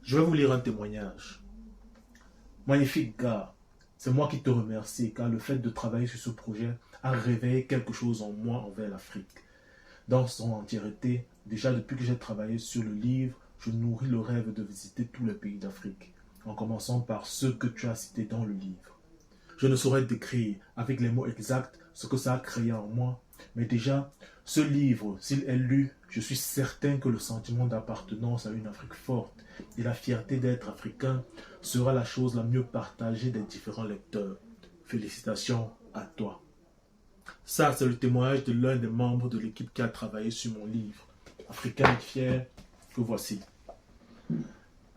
Je vais vous lire un témoignage. Magnifique gars, c'est moi qui te remercie car le fait de travailler sur ce projet a réveillé quelque chose en moi envers l'Afrique. Dans son entièreté, déjà depuis que j'ai travaillé sur le livre, je nourris le rêve de visiter tous les pays d'Afrique, en commençant par ceux que tu as cités dans le livre. Je ne saurais décrire avec les mots exacts ce que ça a créé en moi, mais déjà, ce livre, s'il est lu, je suis certain que le sentiment d'appartenance à une Afrique forte et la fierté d'être africain sera la chose la mieux partagée des différents lecteurs. Félicitations à toi. Ça, c'est le témoignage de l'un des membres de l'équipe qui a travaillé sur mon livre. Africain et fier, que voici.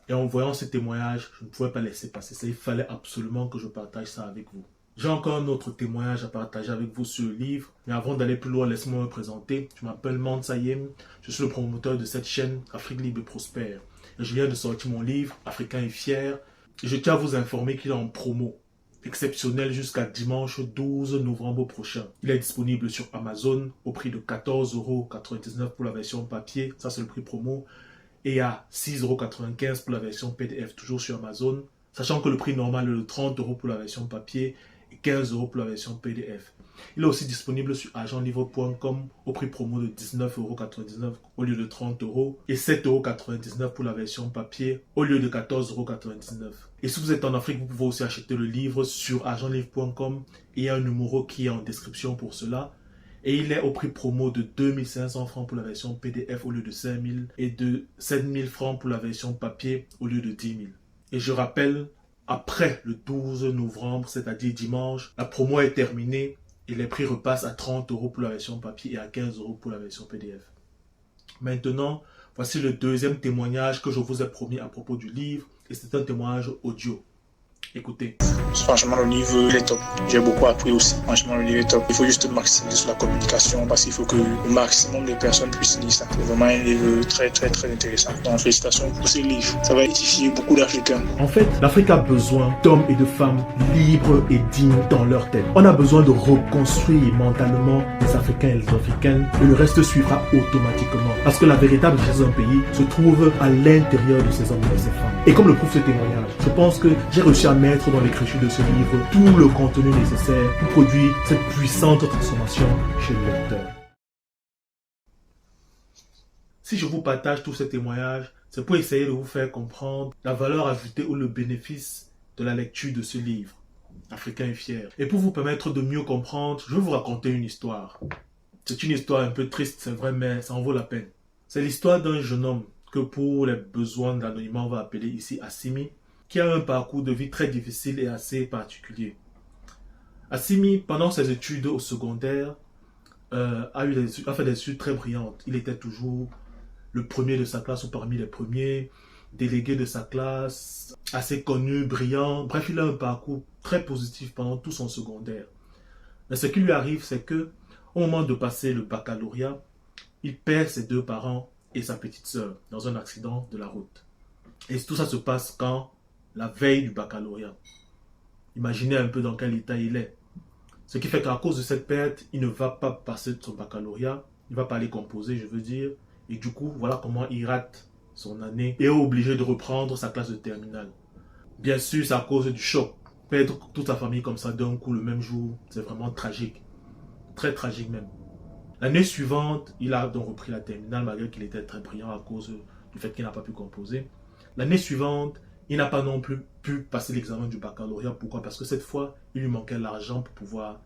Et en voyant ce témoignage, je ne pouvais pas laisser passer ça. Il fallait absolument que je partage ça avec vous. J'ai encore un autre témoignage à partager avec vous sur le livre. Mais avant d'aller plus loin, laissez-moi me présenter. Je m'appelle Mansayem. Je suis le promoteur de cette chaîne Afrique Libre et Prospère. Et je viens de sortir mon livre Africain et fier. Et je tiens à vous informer qu'il est en promo exceptionnel jusqu'à dimanche 12 novembre prochain. Il est disponible sur Amazon au prix de 14,99 € pour la version papier. Ça, c'est le prix promo. Et à 6,95 € pour la version PDF, toujours sur Amazon. Sachant que le prix normal est de 30 € pour la version papier et 15 € pour la version PDF. Il est aussi disponible sur agentlivre.com au prix promo de 19,99 € au lieu de 30 € et 7,99 € pour la version papier au lieu de 14,99 €. Et si vous êtes en Afrique, vous pouvez aussi acheter le livre sur agentlivre.com. Il y a un numéro qui est en description pour cela. Et il est au prix promo de 2500 francs pour la version PDF au lieu de 5000 et de 7000 francs pour la version papier au lieu de 10 000. Et je rappelle, après le 12 novembre, c'est-à-dire dimanche, la promo est terminée et les prix repassent à 30 € pour la version papier et à 15 € pour la version PDF. Maintenant, voici le deuxième témoignage que je vous ai promis à propos du livre et c'est un témoignage audio. Écoutez. Franchement, le livre, il est top. J'ai beaucoup appris aussi. Franchement, le livre est top. Il faut juste maximiser sur la communication parce qu'il faut que le maximum de personnes puissent lire ça. C'est vraiment un livre très, très, très intéressant. Donc, félicitations pour ce livre. Ça va édifier beaucoup d'Africains. En fait, l'Afrique a besoin d'hommes et de femmes libres et dignes dans leur tête. On a besoin de reconstruire mentalement les Africains et les Africaines et le reste suivra automatiquement. Parce que la véritable richesse d'un pays se trouve à l'intérieur de ces hommes et de ces femmes. Et comme le prouve ce témoignage, je pense que j'ai réussi à mettre dans l'écriture de ce livre tout le contenu nécessaire pour produire cette puissante transformation chez le lecteur. Si je vous partage tous ces témoignages, c'est pour essayer de vous faire comprendre la valeur ajoutée ou le bénéfice de la lecture de ce livre, Africain et fier. Et pour vous permettre de mieux comprendre, je vais vous raconter une histoire. C'est une histoire un peu triste, c'est vrai, mais ça en vaut la peine. C'est l'histoire d'un jeune homme que pour les besoins de l'anonymat, on va appeler ici Assimi, qui a un parcours de vie très difficile et assez particulier. Assimi, pendant ses études au secondaire, a fait des études très brillantes. Il était toujours le premier de sa classe ou parmi les premiers, délégué de sa classe, assez connu, brillant. Bref, il a un parcours très positif pendant tout son secondaire. Mais ce qui lui arrive, c'est que au moment de passer le baccalauréat, il perd ses deux parents et sa petite sœur dans un accident de la route. Et tout ça se passe quand la veille du baccalauréat. Imaginez un peu dans quel état il est. Ce qui fait qu'à cause de cette perte, il ne va pas passer son baccalauréat. Il ne va pas aller composer, je veux dire. Et du coup, voilà comment il rate son année et est obligé de reprendre sa classe de terminale. Bien sûr, c'est à cause du choc. Perdre toute sa famille comme ça d'un coup le même jour, c'est vraiment tragique. Très tragique même. L'année suivante, il a donc repris la terminale malgré qu'il était très brillant à cause du fait qu'il n'a pas pu composer. L'année suivante, il n'a pas non plus pu passer l'examen du baccalauréat. Pourquoi? Parce que cette fois, il lui manquait l'argent pour pouvoir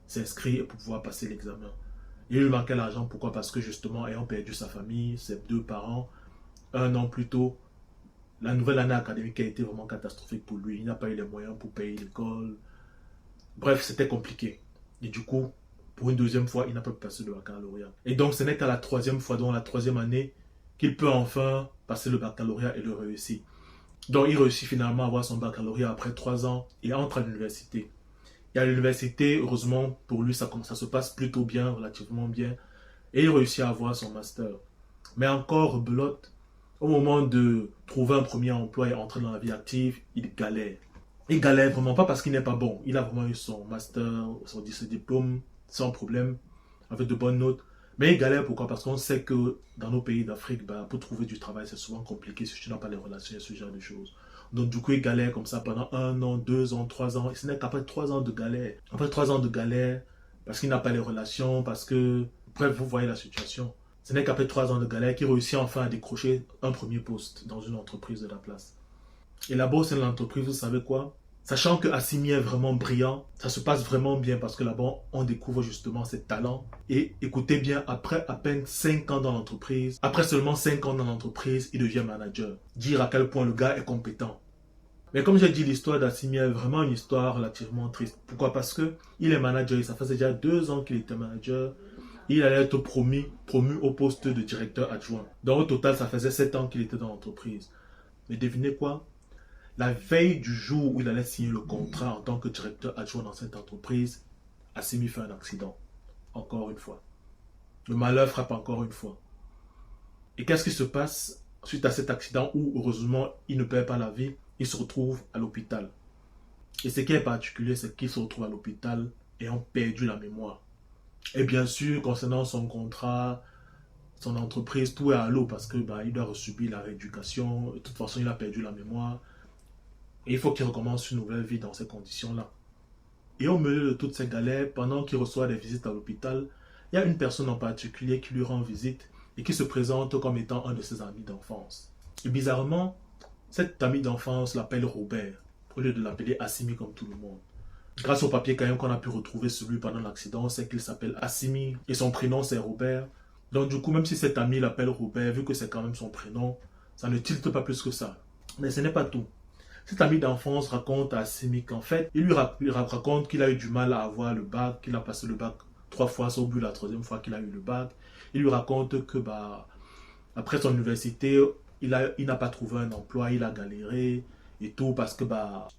s'inscrire et pour pouvoir passer l'examen. Il lui manquait l'argent. Pourquoi? Parce que justement, ayant perdu sa famille, ses deux parents, un an plus tôt, la nouvelle année académique a été vraiment catastrophique pour lui. Il n'a pas eu les moyens pour payer l'école. Bref, c'était compliqué. Et du coup, pour une deuxième fois, il n'a pas pu passer le baccalauréat. Et donc, ce n'est qu'à la troisième fois, dans la troisième année, qu'il peut enfin passer le baccalauréat et le réussir. Donc, il réussit finalement à avoir son baccalauréat après 3 ans et entre à l'université. Et à l'université, heureusement pour lui, ça se passe plutôt bien, relativement bien. Et il réussit à avoir son master. Mais encore rebelote, au moment de trouver un premier emploi et entrer dans la vie active, il galère. Il galère vraiment pas parce qu'il n'est pas bon. Il a vraiment eu son master, son diplôme sans problème, avec de bonnes notes. Mais il galère pourquoi? Parce qu'on sait que dans nos pays d'Afrique, pour trouver du travail, c'est souvent compliqué si tu n'as pas les relations et ce genre de choses. Donc du coup, il galère comme ça pendant 1 an, 2 ans, 3 ans. Et ce n'est qu'après 3 ans de galère. Après 3 ans de galère, parce qu'il n'a pas les relations, parce que... Bref, vous voyez la situation. Ce n'est qu'après 3 ans de galère qu'il réussit enfin à décrocher un premier poste dans une entreprise de la place. Et là-bas, au sein de l'entreprise, vous savez quoi? Sachant que Assimi est vraiment brillant, ça se passe vraiment bien parce que là-bas, on découvre justement ses talents. Et écoutez bien, après à peine 5 ans dans l'entreprise, après seulement 5 ans dans l'entreprise, il devient manager. Dire à quel point le gars est compétent. Mais comme j'ai dit, l'histoire d'Assimi est vraiment une histoire relativement triste. Pourquoi? Parce que il est manager et ça faisait déjà 2 ans qu'il était manager. Il allait être promu au poste de directeur adjoint. Donc au total, ça faisait 7 ans qu'il était dans l'entreprise. Mais devinez quoi? La veille du jour où il allait signer le contrat en tant que directeur adjoint dans cette entreprise, Assimi fait un accident. Encore une fois. Le malheur frappe encore une fois. Et qu'est-ce qui se passe suite à cet accident où, heureusement, il ne perd pas la vie? Il se retrouve à l'hôpital. Et ce qui est particulier, c'est qu'il se retrouve à l'hôpital ayant perdu la mémoire. Et bien sûr, concernant son contrat, son entreprise, tout est à l'eau parce que il doit subir la rééducation. De toute façon, il a perdu la mémoire. Et il faut qu'il recommence une nouvelle vie dans ces conditions-là. Et au milieu de toutes ces galères, pendant qu'il reçoit des visites à l'hôpital, il y a une personne en particulier qui lui rend visite et qui se présente comme étant un de ses amis d'enfance. Et bizarrement, cet ami d'enfance l'appelle Robert, au lieu de l'appeler Assimi comme tout le monde. Grâce au papier quand même qu'on a pu retrouver sur lui pendant l'accident, on sait qu'il s'appelle Assimi et son prénom c'est Robert. Donc du coup, même si cet ami l'appelle Robert, vu que c'est quand même son prénom, ça ne tilte pas plus que ça. Mais ce n'est pas tout. Cet ami d'enfance raconte à Assimi qu'en fait, il lui raconte qu'il a eu du mal à avoir le bac, qu'il a passé le bac 3 fois, c'est au bout de la 3e fois qu'il a eu le bac. Il lui raconte que après son université, il n'a pas trouvé un emploi, il a galéré et tout parce que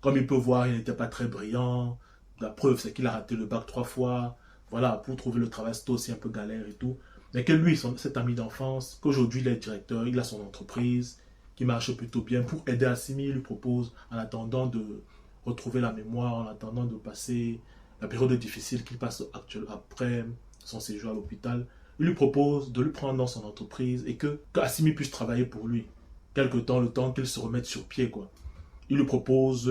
comme il peut voir, il n'était pas très brillant. La preuve, c'est qu'il a raté le bac 3 fois. Voilà, pour trouver le travail, c'était aussi un peu galère et tout. Mais que lui, cet ami d'enfance, qu'aujourd'hui il est directeur, il a son entreprise qui marche plutôt bien. Pour aider Assimi, il lui propose, en attendant de retrouver la mémoire, en attendant de passer la période difficile qu'il passe après son séjour à l'hôpital, il lui propose de lui prendre dans son entreprise et que Assimi puisse travailler pour lui. Quelque temps, le temps qu'il se remette sur pied, quoi. Il lui propose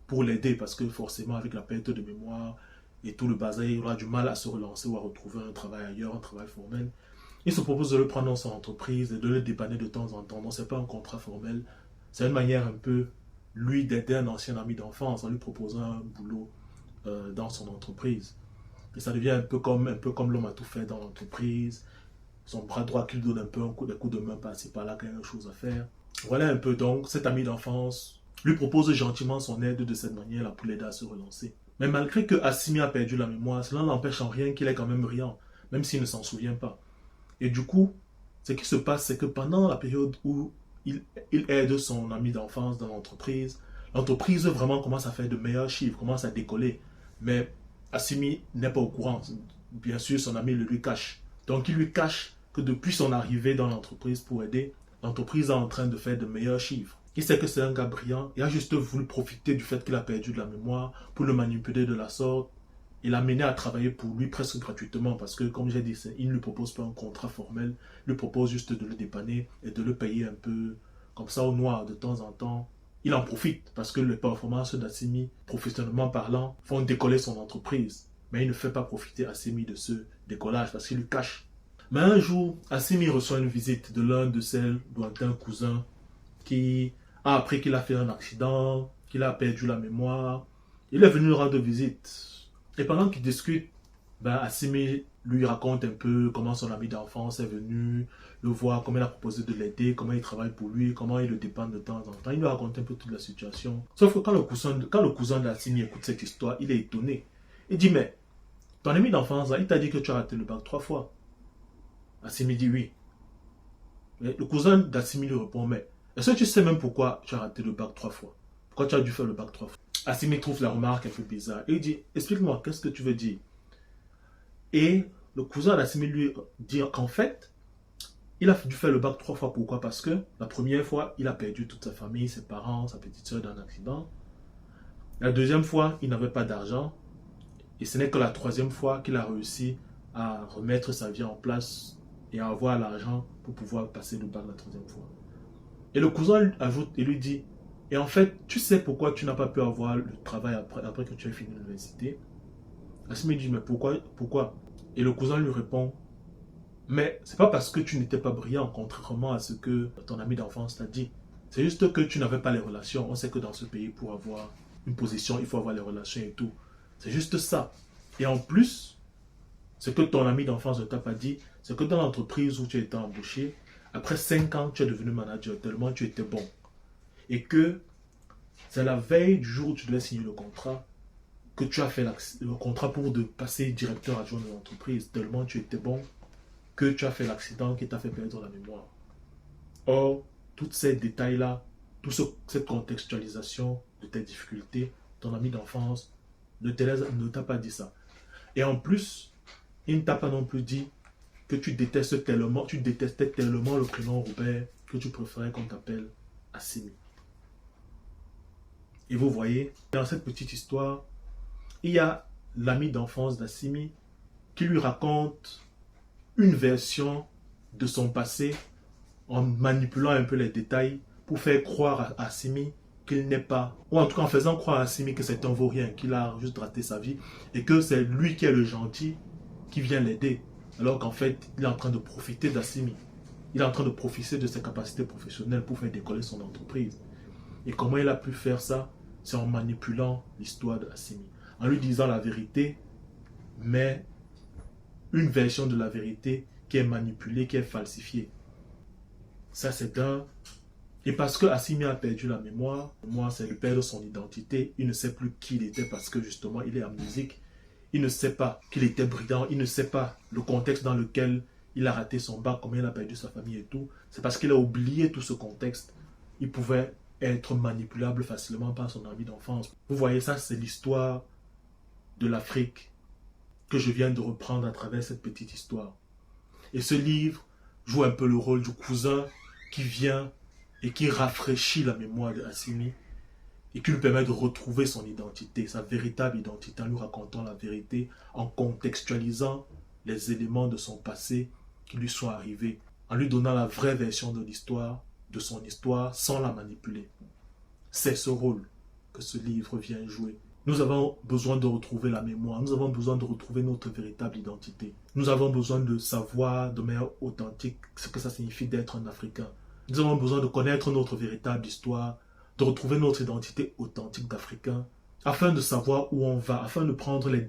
pour l'aider parce que forcément, avec la perte de mémoire et tout le bazar, il aura du mal à se relancer ou à retrouver un travail ailleurs, un travail formel. Il se propose de le prendre dans son entreprise et de le dépanner de temps en temps. Donc, ce n'est pas un contrat formel. C'est une manière un peu, lui, d'aider un ancien ami d'enfance en lui proposant un boulot dans son entreprise. Et ça devient un peu comme l'homme a tout fait dans l'entreprise. Son bras droit qui lui donne un peu des coups de main par-ci par-là quand il y a quelque chose à faire. Voilà un peu donc, cet ami d'enfance lui propose gentiment son aide de cette manière-là pour l'aider à se relancer. Mais malgré que Assimi a perdu la mémoire, cela n'empêche en rien qu'il est quand même brillant, même s'il ne s'en souvient pas. Et du coup, ce qui se passe, c'est que pendant la période où il aide son ami d'enfance dans l'entreprise, l'entreprise vraiment commence à faire de meilleurs chiffres, commence à décoller. Mais Assimi n'est pas au courant. Bien sûr, son ami le lui cache. Donc, il lui cache que depuis son arrivée dans l'entreprise pour aider, l'entreprise est en train de faire de meilleurs chiffres. Il sait que c'est un gars brillant. Il a juste voulu profiter du fait qu'il a perdu de la mémoire pour le manipuler de la sorte et l'amener à travailler pour lui presque gratuitement parce que, comme j'ai dit, il ne lui propose pas un contrat formel. Il lui propose juste de le dépanner et de le payer un peu comme ça au noir de temps en temps. Il en profite parce que les performances d'Assimi, professionnellement parlant, font décoller son entreprise. Mais il ne fait pas profiter Assimi de ce décollage parce qu'il lui cache. Mais un jour, Assimi reçoit une visite de l'un de ses lointains cousins qui a appris qu'il a fait un accident, qu'il a perdu la mémoire. Il est venu lui rendre visite. Et pendant qu'ils discutent, Assimi lui raconte un peu comment son ami d'enfance est venu le voir, comment il a proposé de l'aider, comment il travaille pour lui, comment il le dépend de temps en temps. Il lui raconte un peu toute la situation. Sauf que quand le cousin d'Assimi écoute cette histoire, il est étonné. Il dit, mais ton ami d'enfance, il t'a dit que tu as raté le bac 3 fois. Assimi dit oui. Mais le cousin d'Assimi lui répond, mais est-ce que tu sais même pourquoi tu as raté le bac 3 fois? Pourquoi tu as dû faire le bac 3 fois? Assimi trouve la remarque un peu bizarre. Et il dit, explique-moi, qu'est-ce que tu veux dire? Et le cousin d'Assimi lui dit qu'en fait, il a dû faire le bac 3 fois. Pourquoi? Parce que la première fois, il a perdu toute sa famille, ses parents, sa petite soeur dans un accident. La deuxième fois, il n'avait pas d'argent. Et ce n'est que la troisième fois qu'il a réussi à remettre sa vie en place et à avoir l'argent pour pouvoir passer le bac la 3e fois. Et le cousin lui ajoute et lui dit, et en fait, tu sais pourquoi tu n'as pas pu avoir le travail après que tu aies fini l'université? Assimi dit, mais pourquoi? Et le cousin lui répond, mais c'est pas parce que tu n'étais pas brillant, contrairement à ce que ton ami d'enfance t'a dit. C'est juste que tu n'avais pas les relations. On sait que dans ce pays, pour avoir une position, il faut avoir les relations et tout. C'est juste ça. Et en plus, ce que ton ami d'enfance ne t'a pas dit, c'est que dans l'entreprise où tu étais embauché, après 5 ans, tu es devenu manager tellement tu étais bon. Et que c'est la veille du jour où tu devais signer le contrat que tu as fait le contrat pour de passer directeur adjoint de l'entreprise tellement tu étais bon que tu as fait l'accident qui t'a fait perdre la mémoire. Or, tous ces détails-là, toute cette contextualisation de tes difficultés, ton ami d'enfance ne t'a pas dit ça. Et en plus, il ne t'a pas non plus dit que tu détestais tellement le prénom Robert que tu préférais qu'on t'appelle Assimi. Et vous voyez, dans cette petite histoire, il y a l'ami d'enfance d'Assimi qui lui raconte une version de son passé en manipulant un peu les détails pour faire croire à Assimi qu'il n'est pas, ou en tout cas en faisant croire à Assimi que c'est un vaurien, qu'il a juste raté sa vie et que c'est lui qui est le gentil qui vient l'aider, alors qu'en fait il est en train de profiter d'Assimi. Il est en train de profiter de ses capacités professionnelles pour faire décoller son entreprise. Et comment il a pu faire ça? C'est en manipulant l'histoire d'Assimi, en lui disant la vérité, mais une version de la vérité qui est manipulée, qui est falsifiée. Ça, c'est d'un. Et parce que Assimi a perdu la mémoire, c'est de perdre son identité. Il ne sait plus qui il était parce que justement, il est amnésique. Il ne sait pas qu'il était brillant. Il ne sait pas le contexte dans lequel il a raté son bac, comment il a perdu sa famille et tout. C'est parce qu'il a oublié tout ce contexte. Il pouvait être manipulable facilement par son ami d'enfance. Vous voyez, ça, c'est l'histoire de l'Afrique que je viens de reprendre à travers cette petite histoire. Et ce livre joue un peu le rôle du cousin qui vient et qui rafraîchit la mémoire d'Assimi et qui lui permet de retrouver son identité, sa véritable identité, en lui racontant la vérité, en contextualisant les éléments de son passé qui lui sont arrivés, en lui donnant la vraie version de l'histoire, de son histoire, sans la manipuler. C'est ce rôle que ce livre vient jouer. Nous avons besoin de retrouver la mémoire, nous avons besoin de retrouver notre véritable identité. Nous avons besoin de savoir de manière authentique ce que ça signifie d'être un Africain. Nous avons besoin de connaître notre véritable histoire, de retrouver notre identité authentique d'Africain, afin de savoir où on va, afin de prendre les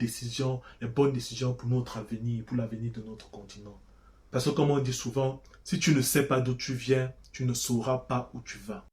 bonnes décisions pour notre avenir, pour l'avenir de notre continent. Parce que comme on dit souvent, si tu ne sais pas d'où tu viens, tu ne sauras pas où tu vas.